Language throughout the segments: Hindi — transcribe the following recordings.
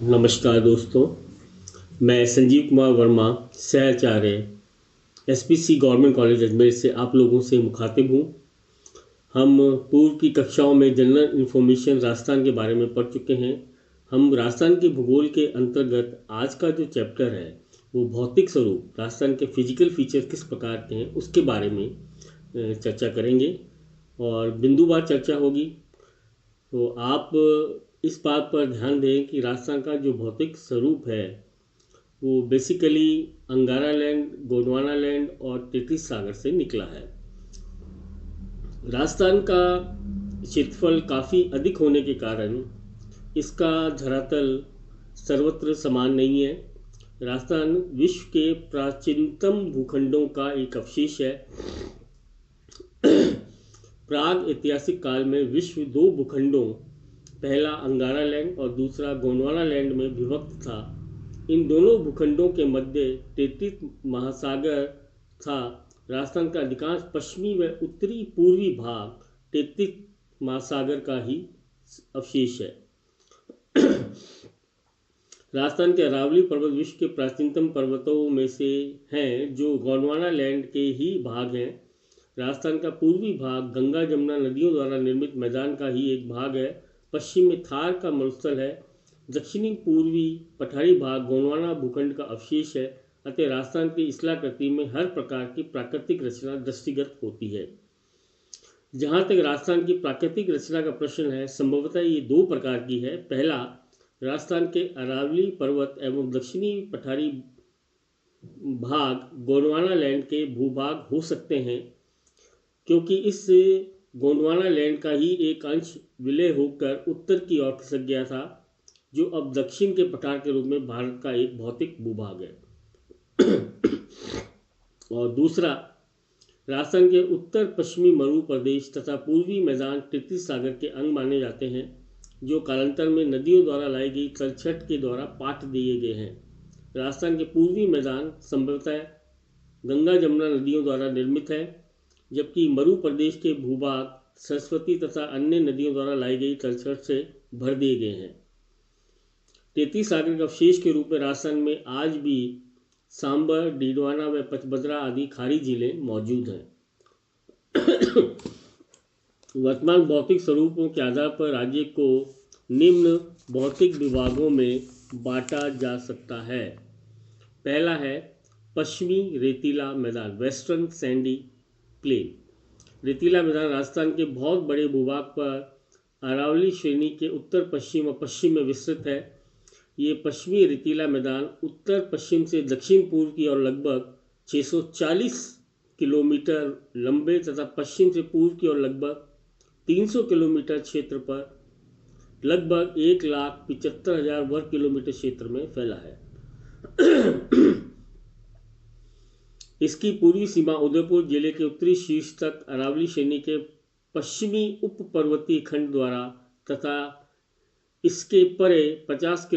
नमस्कार दोस्तों। मैं संजीव कुमार वर्मा, सहआचार्य, एसपीसी गवर्नमेंट कॉलेज अजमेर से आप लोगों से मुखातिब हूँ। हम पूर्व की कक्षाओं में जनरल इन्फॉर्मेशन राजस्थान के बारे में पढ़ चुके हैं। हम राजस्थान के भूगोल के अंतर्गत आज का जो चैप्टर है वो भौतिक स्वरूप, राजस्थान के फिजिकल फीचर किस प्रकार के हैं उसके बारे में चर्चा करेंगे और बिंदुवार चर्चा होगी। तो आप इस बात पर ध्यान दें कि राजस्थान का जो भौतिक स्वरूप है वो बेसिकली अंगारा लैंड, गोंडवाना लैंड और तेतीस सागर से निकला है। राजस्थान का क्षेत्रफल काफ़ी अधिक होने के कारण इसका धरातल सर्वत्र समान नहीं है। राजस्थान विश्व के प्राचीनतम भूखंडों का एक अवशेष है। प्राग ऐतिहासिक काल में विश्व दो भूखंडों, पहला अंगारा लैंड और दूसरा गोंडवाना लैंड में विभक्त था। इन दोनों भूखंडों के मध्य तेतीस महासागर था। राजस्थान का अधिकांश पश्चिमी व उत्तरी पूर्वी भाग तेतीस महासागर का ही अवशेष है। राजस्थान के अरावली पर्वत विश्व के प्राचीनतम पर्वतों में से हैं, जो गोंडवाना लैंड के ही भाग हैं। राजस्थान का पूर्वी भाग गंगा जमुना नदियों द्वारा निर्मित मैदान का ही एक भाग है। पश्चिम में थार का मरुस्थल है। दक्षिणी पूर्वी पठारी भाग गोंडवाना भूखंड का अवशेष है। अतः राजस्थान की स्थलाकृति में हर प्रकार की प्राकृतिक रचना दृष्टिगत होती है। जहाँ तक राजस्थान की प्राकृतिक रचना का प्रश्न है, संभवतः ये दो प्रकार की है। पहला, राजस्थान के अरावली पर्वत एवं दक्षिणी पठारी भाग गोंडवाना लैंड के भूभाग हो सकते हैं, क्योंकि इस गोंडवाना लैंड का ही एक अंश विलय होकर उत्तर की ओर खिसक गया था, जो अब दक्षिण के पठार के रूप में भारत का एक भौतिक भूभाग है। और दूसरा, राजस्थान के उत्तर पश्चिमी मरु प्रदेश तथा पूर्वी मैदान तेतीस सागर के अंग माने जाते हैं, जो कालांतर में नदियों द्वारा लाई गई तलछट के द्वारा पाट दिए गए हैं। राजस्थान के पूर्वी मैदान संभवतः गंगा जमुना नदियों द्वारा निर्मित है, जबकि मरु प्रदेश के भूभाग सरस्वती तथा अन्य नदियों द्वारा लाई गई तलछट से भर दिए गए हैं। तेतीस सागर के अवशेष के रूप में राजस्थान में आज भी सांबर, डीडवाना व पचबदरा आदि खारी झीलें मौजूद हैं। वर्तमान भौतिक स्वरूपों के आधार पर राज्य को निम्न भौतिक विभागों में बांटा जा सकता है। पहला है पश्चिमी रेतीला मैदान, वेस्टर्न सैंडी प्लेन। रेतीला मैदान राजस्थान के बहुत बड़े भूभाग पर अरावली श्रेणी के उत्तर पश्चिम और पश्चिम में विस्तृत है। ये पश्चिमी रेतीला मैदान उत्तर पश्चिम से दक्षिण पूर्व की ओर लगभग 640 किलोमीटर लंबे तथा पश्चिम से पूर्व की ओर लगभग 300 किलोमीटर क्षेत्र पर लगभग 1,75,000 वर्ग किलोमीटर क्षेत्र में फैला है। इसकी पूर्वी सीमा उदयपुर जिले के उत्तरी शीर्ष तक अरावली श्रेणी के पश्चिमी उप पर्वतीय खंड द्वारा तथा इसके परे 50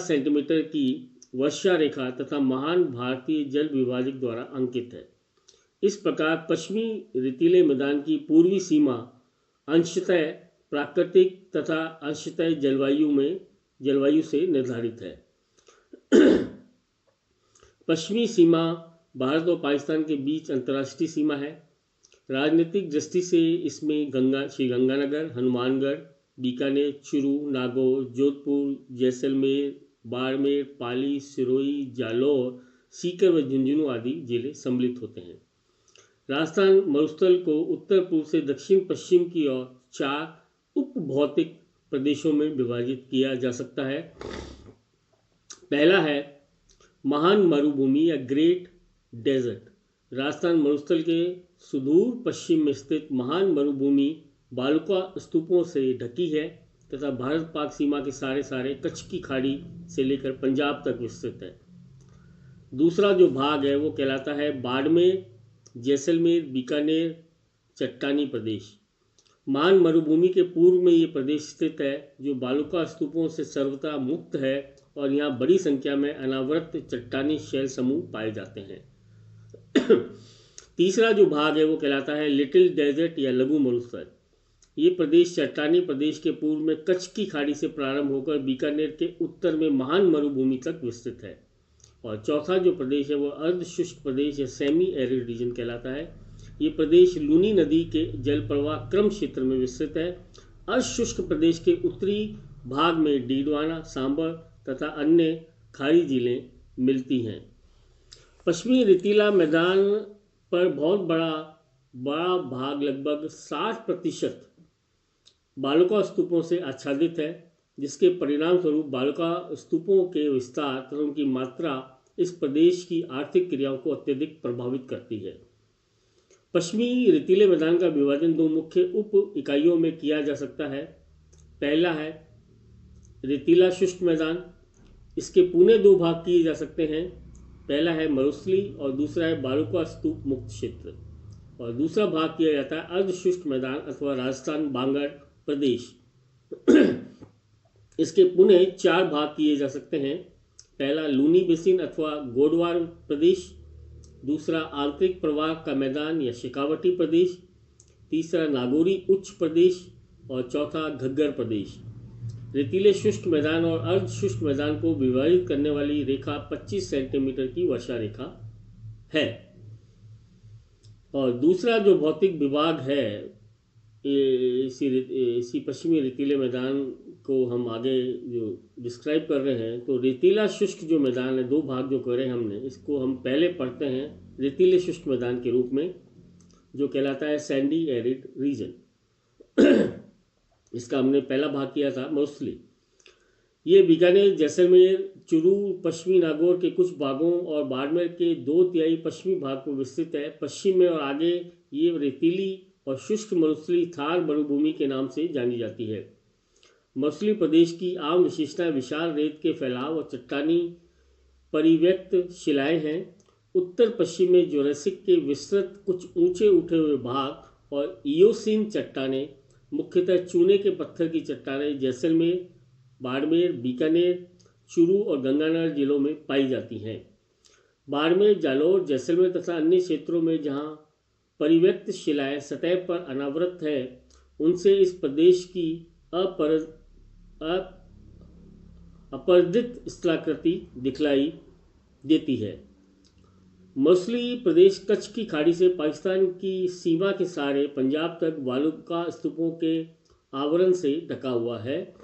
सेंटीमीटर की वर्षा रेखा तथा महान भारतीय जल विभाजक द्वारा अंकित है। इस प्रकार पश्चिमी रेतीले मैदान की पूर्वी सीमा अंशतः प्राकृतिक तथा अंशतः जलवायु से निर्धारित है। पश्चिमी सीमा भारत और पाकिस्तान के बीच अंतर्राष्ट्रीय सीमा है। राजनीतिक दृष्टि से इसमें श्री गंगानगर, हनुमानगढ़, बीकानेर, चूरू, नागौर, जोधपुर, जैसलमेर, बाड़मेर, पाली, सिरोही, जालौर, सीकर व झुंझुनू आदि जिले सम्मिलित होते हैं। राजस्थान मरुस्थल को उत्तर पूर्व से दक्षिण पश्चिम की ओर 4 उप भौतिक प्रदेशों में विभाजित किया जा सकता है। पहला है महान मरुभूमि या ग्रेट डेजर्ट। राजस्थान मरुस्थल के सुदूर पश्चिम में स्थित महान मरुभूमि बालुका स्तूपों से ढकी है तथा भारत पाक सीमा के सारे कच्छ की खाड़ी से लेकर पंजाब तक विस्तृत है। दूसरा जो भाग है वो कहलाता है बाड़मेर, जैसलमेर, बीकानेर चट्टानी प्रदेश। महान मरुभूमि के पूर्व में ये प्रदेश स्थित है, जो बालुका स्तूपों से सर्वथा मुक्त है और यहाँ बड़ी संख्या में अनावृत चट्टानी शैल समूह पाए जाते हैं। तीसरा जो भाग है वो कहलाता है लिटिल डेजर्ट या लघु मरुस्थल। ये प्रदेश चट्टानी प्रदेश के पूर्व में कच्छ की खाड़ी से प्रारंभ होकर बीकानेर के उत्तर में महान मरुभूमि तक विस्तृत है। और चौथा जो प्रदेश है वो अर्ध शुष्क प्रदेश या सेमी एरिड रीजन कहलाता है। ये प्रदेश लूनी नदी के जल प्रवाह क्रम क्षेत्र में विस्तृत है। अर्ध शुष्क प्रदेश के उत्तरी भाग में डीडवाना, सांबर तथा अन्य खाड़ी झीलें मिलती हैं। पश्चिमी रेतीला मैदान पर बहुत बड़ा भाग लगभग 60% बालुका स्तूपों से आच्छादित है, जिसके परिणाम स्वरूप बालुका स्तूपों के विस्तार तथा उनकी मात्रा इस प्रदेश की आर्थिक क्रियाओं को अत्यधिक प्रभावित करती है। पश्चिमी रेतीले मैदान का विभाजन दो मुख्य उप इकाइयों में किया जा सकता है। पहला है रेतीला शुष्क मैदान, इसके पुणे दो भाग किए जा सकते हैं। पहला है मरुस्थली और दूसरा है बालुका स्तूप मुक्त क्षेत्र। और दूसरा भाग किया जाता है अर्ध शुष्क मैदान अथवा राजस्थान बांगड़ प्रदेश। इसके पुणे 4 भाग किए जा सकते हैं। पहला लूनी बेसिन अथवा गोडवार प्रदेश, दूसरा आंतरिक प्रवाह का मैदान या शेखावटी प्रदेश, तीसरा नागौरी उच्च प्रदेश और चौथा घग्गर प्रदेश। रेतीले शुष्क मैदान और अर्ध शुष्क मैदान को विभाजित करने वाली रेखा 25 सेंटीमीटर की वर्षा रेखा है। और दूसरा जो भौतिक विभाग है इसी पश्चिमी रेतीले मैदान को हम आगे जो डिस्क्राइब कर रहे हैं, तो रेतीला शुष्क जो मैदान है, दो भाग जो करे हमने, इसको हम पहले पढ़ते हैं रेतीले शुष्क मैदान के रूप में, जो कहलाता है सैंडी एरिड रीजन। इसका हमने पहला भाग किया था मरुस्थली। ये बीकानेर, जैसलमेर, चुरू, पश्चिमी नागौर के कुछ भागों और बाड़मेर के 2/3 पश्चिमी भाग पर विस्तृत है। पश्चिम में और आगे ये रेतीली और शुष्क मरुस्थली थार मरुभूमि के नाम से जानी जाती है। मरुस्थली प्रदेश की आम विशेषता विशाल रेत के फैलाव और चट्टानी परिव्यक्त शिलाएं हैं। उत्तर पश्चिम में जुरासिक के विस्तृत कुछ ऊंचे उठे हुए भाग और इयोसीन चट्टानें, मुख्यतः चूने के पत्थर की चट्टानें जैसलमेर, बाड़मेर, बीकानेर, चुरू और गंगानगर जिलों में पाई जाती हैं। बाड़मेर, जालौर, जैसलमेर तथा अन्य क्षेत्रों में जहां परिव्यक्त शिलाएं सतह पर अनावृत है, उनसे इस प्रदेश की अपरदित स्थलाकृति दिखलाई देती है। मरुस्थली प्रदेश कच्छ की खाड़ी से पाकिस्तान की सीमा के सहारे पंजाब तक बालुका स्तूपों के आवरण से ढका हुआ है।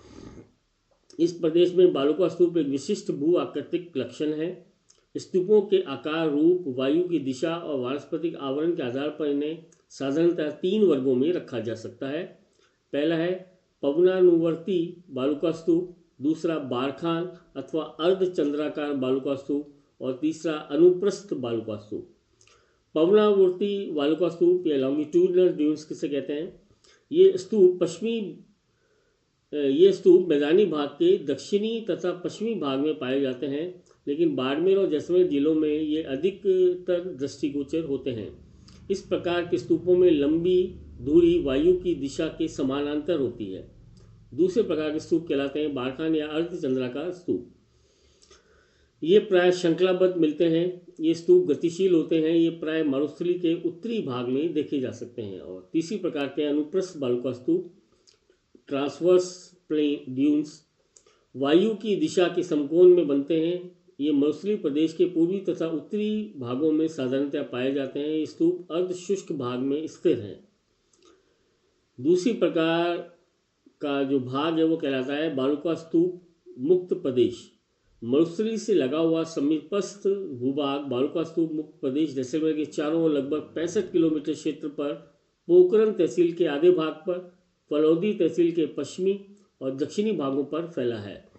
इस प्रदेश में बालुका स्तूप एक विशिष्ट भू आकृतिक लक्षण है। स्तूपों के आकार, रूप, वायु की दिशा और वानस्पतिक आवरण के आधार पर इन्हें साधारणतः 3 वर्गों में रखा जा सकता है। पहला है पवनानुवर्ती बालुका स्तूप, दूसरा बारखान अथवा अर्धचंद्राकार बालुका स्तूप और तीसरा अनुप्रस्थ बालुका स्तूप। पवनावर्ती बालुका स्तूप या लॉन्गिट्यूडनल ड्यून्स किसे कहते हैं? ये स्तूप मैदानी भाग के दक्षिणी तथा पश्चिमी भाग में पाए जाते हैं, लेकिन बाड़मेर और जैसलमेर जिलों में ये अधिकतर दृष्टिगोचर होते हैं। इस प्रकार के स्तूपों में लंबी धुरी वायु की दिशा के समानांतर होती है। दूसरे प्रकार के स्तूप कहलाते हैं बारखान या अर्धचंद्राकार स्तूप। ये प्राय श्रृंखलाबद्ध मिलते हैं। ये स्तूप गतिशील होते हैं। ये प्राय मरुस्थली के उत्तरी भाग में देखे जा सकते हैं। और तीसरी प्रकार के अनुप्रस्थ बालुका स्तूप, ट्रांसवर्स प्लेन ड्यून्स, वायु की दिशा के समकोण में बनते हैं। ये मरुस्थली प्रदेश के पूर्वी तथा उत्तरी भागों में साधारणतः पाए जाते हैं। ये स्तूप अर्ध शुष्क भाग में स्थिर हैं। दूसरी प्रकार का जो भाग है वो कहलाता है बालुका स्तूप मुक्त प्रदेश। मरुस्थली से लगा हुआ समीपस्थ भूभाग बालुका स्तूप मुक्त प्रदेश जैसलमेर के चारों ओर लगभग 65 किलोमीटर क्षेत्र पर पोखरण तहसील के आधे भाग पर, फलौदी तहसील के पश्चिमी और दक्षिणी भागों पर फैला है।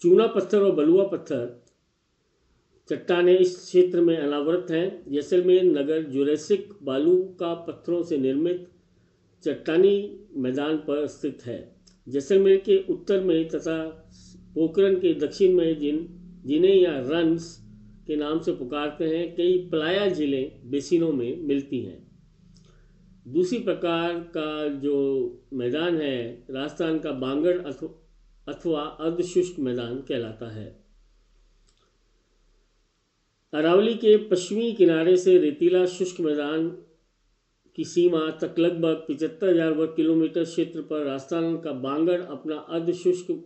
चूना पत्थर और बलुआ पत्थर चट्टानें इस क्षेत्र में अनावृत हैं। जैसलमेर नगर जुरासिक बालू का पत्थरों से निर्मित चट्टानी मैदान पर स्थित है। जैसलमेर के उत्तर में तथा पोखरण के दक्षिण में जिन्हें या रन्स के नाम से पुकारते हैं, कई प्लाया झीलें बेसिनों में मिलती हैं। दूसरी प्रकार का जो मैदान है राजस्थान का बांगड़ अथवा अर्धशुष्क मैदान कहलाता है। अरावली के पश्चिमी किनारे से रेतीला शुष्क मैदान की सीमा तक लगभग 75,000 वर्ग किलोमीटर क्षेत्र पर राजस्थान का बांगड़ अपना अर्ध शुष्क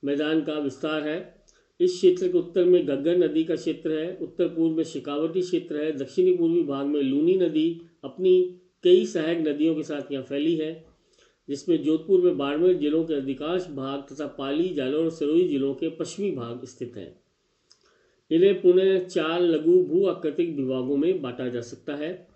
मैदान का विस्तार है। इस क्षेत्र के उत्तर में घग्गर नदी का क्षेत्र है, उत्तर पूर्व में शेखावटी क्षेत्र है, दक्षिणी पूर्वी भाग में लूनी नदी अपनी कई सहायक नदियों के साथ यहाँ फैली है, जिसमें जोधपुर में बाड़मेर जिलों के अधिकांश भाग तथा पाली, जालौर और सिरोही जिलों के पश्चिमी भाग स्थित हैं। इन्हें पुनः 4 लघु भू आकृतिक विभागों में बांटा जा सकता है।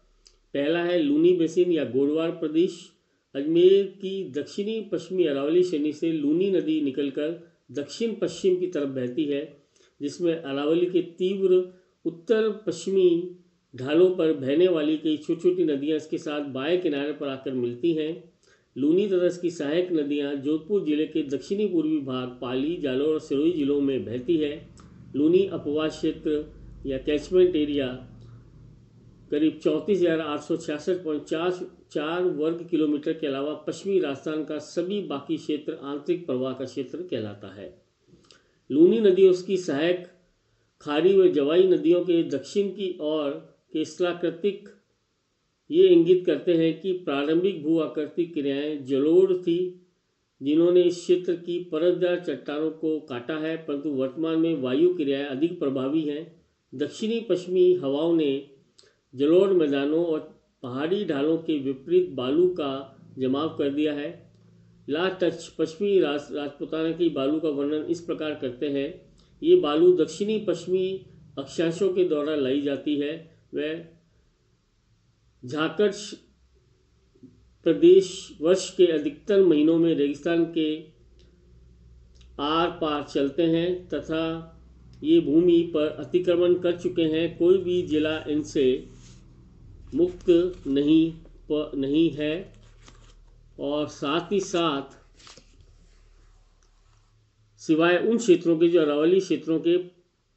पहला है लूनी बेसिन या गोडवार प्रदेश। अजमेर की दक्षिणी पश्चिमी अरावली श्रेणी से लूनी नदी निकलकर दक्षिण पश्चिम की तरफ बहती है, जिसमें अरावली के तीव्र उत्तर पश्चिमी ढालों पर बहने वाली कई छोटी छोटी नदियाँ इसके साथ बाएं किनारे पर आकर मिलती हैं। लूनी तथा इसकी सहायक नदियाँ जोधपुर जिले के दक्षिणी पूर्वी भाग पाली, जालौर और सिरोही जिलों में बहती है। लूनी अपवास क्षेत्र या कैचमेंट एरिया करीब 34,866.4 वर्ग किलोमीटर के अलावा पश्चिमी राजस्थान का सभी बाकी क्षेत्र आंतरिक प्रवाह का क्षेत्र कहलाता है। लूनी नदी उसकी सहायक खारी व जवाई नदियों के दक्षिण की ओर के स्थलाकृतिक ये इंगित करते हैं कि प्रारंभिक भू आकृतिक क्रियाएं जलोढ़ थी, जिन्होंने इस क्षेत्र की परतदार चट्टानों को काटा है, परंतु वर्तमान में वायु क्रियाएं अधिक प्रभावी हैं। दक्षिणी पश्चिमी हवाओं ने जलोढ़ मैदानों और पहाड़ी ढालों के विपरीत बालू का जमाव कर दिया है। ला टच पश्चिमी राजपूताना की बालू का वर्णन इस प्रकार करते हैं। ये बालू दक्षिणी पश्चिमी अक्षांशों के द्वारा लाई जाती है। वह झाकड़ प्रदेश वर्ष के अधिकतर महीनों में रेगिस्तान के आर पार चलते हैं तथा ये भूमि पर अतिक्रमण कर चुके हैं। कोई भी जिला इनसे मुक्त नहीं है और साथ ही साथ सिवाय उन क्षेत्रों के जो अरावली क्षेत्रों के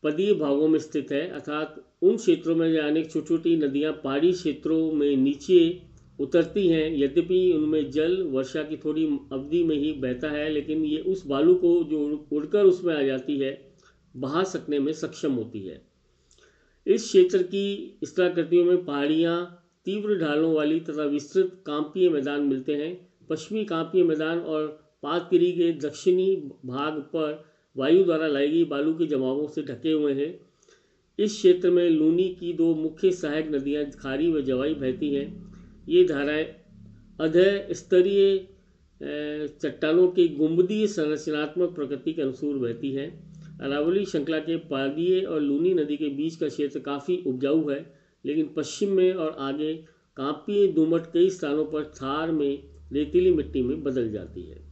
पदीय भागों में स्थित है, अर्थात उन क्षेत्रों में जो अनेक छोटी छोटी नदियाँ पहाड़ी क्षेत्रों में नीचे उतरती हैं। यद्यपि उनमें जल वर्षा की थोड़ी अवधि में ही बहता है, लेकिन ये उस बालू को जो उड़कर उसमें आ जाती है बहा सकने में सक्षम होती है। इस क्षेत्र की स्थलाकृतियों में पहाड़ियाँ, तीव्र ढालों वाली तथा विस्तृत कांपीय मैदान मिलते हैं। पश्चिमी कांपीय मैदान और पातगिरी के दक्षिणी भाग पर वायु द्वारा लाई गई बालू के जमावों से ढके हुए हैं। इस क्षेत्र में लूनी की 2 मुख्य सहायक नदियाँ खारी व जवाई बहती हैं। ये धाराएं अधः स्तरीय चट्टानों की गुंबदीय संरचनात्मक प्रकृति के अनुसार बहती हैं। अरावली श्रृंखला के पादीय और लूनी नदी के बीच का क्षेत्र काफ़ी उपजाऊ है, लेकिन पश्चिम में और आगे कांपीय दोमट कई स्थानों पर थार में रेतीली मिट्टी में बदल जाती है।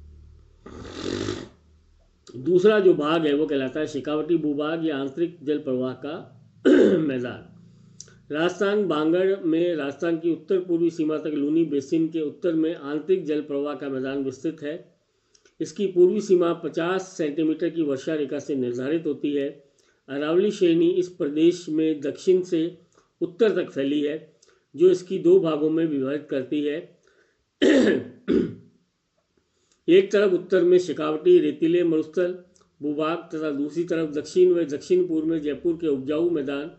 दूसरा जो भाग है वो कहलाता है शेखावटी भूभाग या आंतरिक जल प्रवाह का मैदान। राजस्थान बांगड़ में राजस्थान की उत्तर पूर्वी सीमा तक लूनी बेसिन के उत्तर में आंतरिक जल प्रवाह का मैदान विस्तृत है। इसकी पूर्वी सीमा 50 सेंटीमीटर की वर्षा रेखा से निर्धारित होती है। अरावली श्रेणी इस प्रदेश में दक्षिण से उत्तर तक फैली है, जो इसकी 2 भागों में विभाजित करती है। एक तरफ उत्तर में शेखावटी रेतीले मरुस्थल भूभाग तथा दूसरी तरफ दक्षिण व दक्षिण पूर्व में जयपुर के उपजाऊ मैदान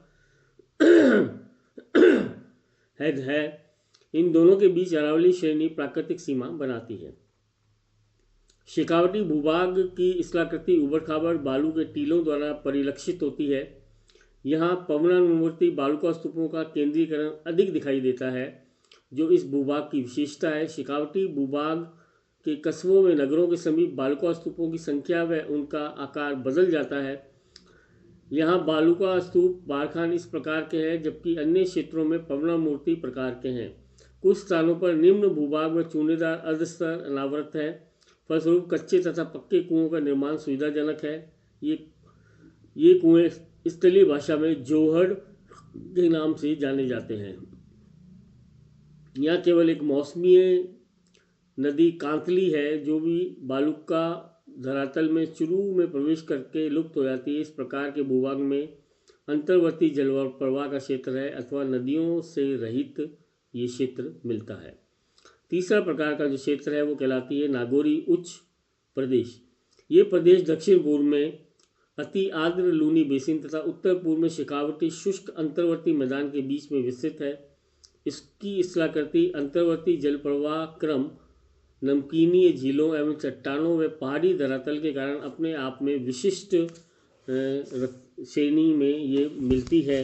है। इन दोनों के बीच अरावली श्रेणी प्राकृतिक सीमा बनाती है। शेखावटी भूभाग की स्थलाकृति उबड़ खाबड़ बालू के टीलों द्वारा परिलक्षित होती है। यहाँ पवनानुवर्ती बालुका स्तूपों का केंद्रीकरण अधिक दिखाई देता है, जो इस भूभाग की विशेषता है। शेखावटी भूभाग के कस्बों में नगरों के समीप बालुका स्तूपों की संख्या व उनका आकार बदल जाता है। यहाँ बालुका स्तूप बारखान इस प्रकार के हैं, जबकि अन्य क्षेत्रों में पवनामूर्ति प्रकार के हैं। कुछ स्थानों पर निम्न भूभाग में चूनेदार अर्धस्तर अनावृत है। फलस्वरूप कच्चे तथा पक्के कुओं का निर्माण सुविधाजनक है। ये कुएं स्थलीय भाषा में जोहड़ के नाम से जाने जाते हैं। यहाँ केवल एक मौसमी नदी कांतली है, जो भी बालुका धरातल में शुरू में प्रवेश करके लुप्त हो जाती है। इस प्रकार के भूभाग में अंतर्वर्ती जल प्रवाह का क्षेत्र है अथवा नदियों से रहित ये क्षेत्र मिलता है। तीसरा प्रकार का जो क्षेत्र है वो कहलाती है नागौरी उच्च प्रदेश। ये प्रदेश दक्षिण पूर्व में अति आर्द्र लूनी बेसिन तथा उत्तर पूर्व में शेखावटी शुष्क अंतर्वर्ती मैदान के बीच में विस्तृत है। इसकी स्थलाकृति अंतर्वर्ती जल प्रवाह क्रम नमकीनीय झीलों एवं चट्टानों व पहाड़ी धरातल के कारण अपने आप में विशिष्ट श्रेणी में ये मिलती है।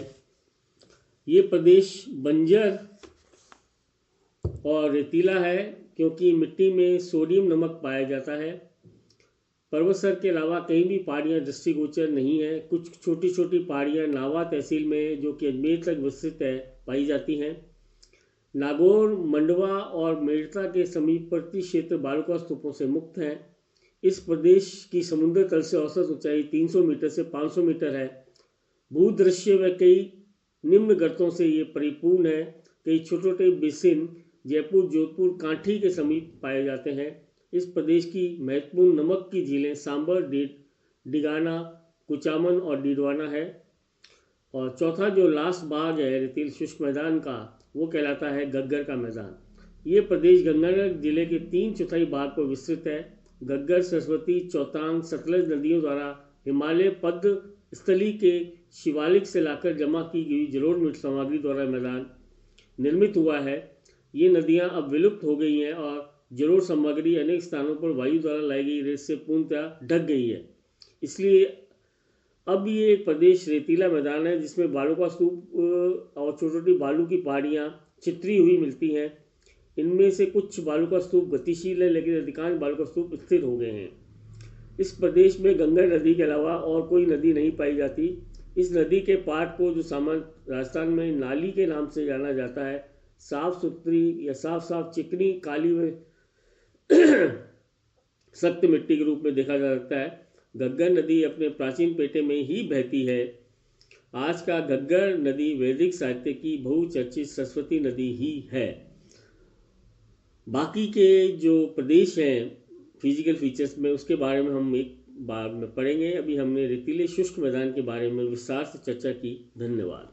ये प्रदेश बंजर और रेतीला है क्योंकि मिट्टी में सोडियम नमक पाया जाता है। पर्वतसर के अलावा कहीं भी पहाड़ियाँ दृष्टिगोचर नहीं है। कुछ छोटी छोटी पहाड़ियाँ नावा तहसील में जो कि अजमेर तक विस्तृत है पाई जाती हैं। नागौर, मंडवा और मेड़ता के समीपवर्ती क्षेत्र बालुका स्तूपों से मुक्त हैं। इस प्रदेश की समुद्र तल से औसत ऊंचाई 300 मीटर से 500 मीटर है। भूदृश्य व कई निम्न गर्तों से ये परिपूर्ण है। कई छोटे छोटे बेसिन जयपुर, जोधपुर, कांठी के समीप पाए जाते हैं। इस प्रदेश की महत्वपूर्ण नमक की झीलें सांबर, डिगाना, कुचामन और डीडवाना है। और चौथा जो लास्ट भाग है रेतील शुष्क मैदान का, वो कहलाता है गग्गर का मैदान। ये प्रदेश गंगानगर जिले के 3/4 भाग पर विस्तृत है। गग्गर, सरस्वती, चौतांग, सतलज नदियों द्वारा हिमालय पद स्थली के शिवालिक से लाकर जमा की गई जलोढ़ मिट्टी सामग्री द्वारा मैदान निर्मित हुआ है। ये नदियाँ अब विलुप्त हो गई हैं और जलोढ़ सामग्री अनेक स्थानों पर वायु द्वारा लाई गई रेत से पूर्णतः ढक गई है। इसलिए अब ये एक प्रदेश रेतीला मैदान है जिसमें बालू का स्तूप और छोटी छोटी बालू की पहाड़ियाँ चित्री हुई मिलती हैं। इनमें से कुछ बालू का स्तूप गतिशील है लेकिन अधिकांश बालू का स्तूप स्थिर हो गए हैं। इस प्रदेश में गंगा नदी के अलावा और कोई नदी नहीं पाई जाती। इस नदी के पाट को जो सामान्य राजस्थान में नाली के नाम से जाना जाता है, साफ सुथरी या साफ साफ चिकनी, काली व सख्त मिट्टी के रूप में देखा जा सकता है। घग्गर नदी अपने प्राचीन पेटे में ही बहती है। आज का घग्गर नदी वैदिक साहित्य की बहुचर्चित सरस्वती नदी ही है। बाकी के जो प्रदेश हैं फिजिकल फीचर्स में, उसके बारे में हम एक बार में पढ़ेंगे। अभी हमने रेतीले शुष्क मैदान के बारे में विस्तार से चर्चा की। धन्यवाद।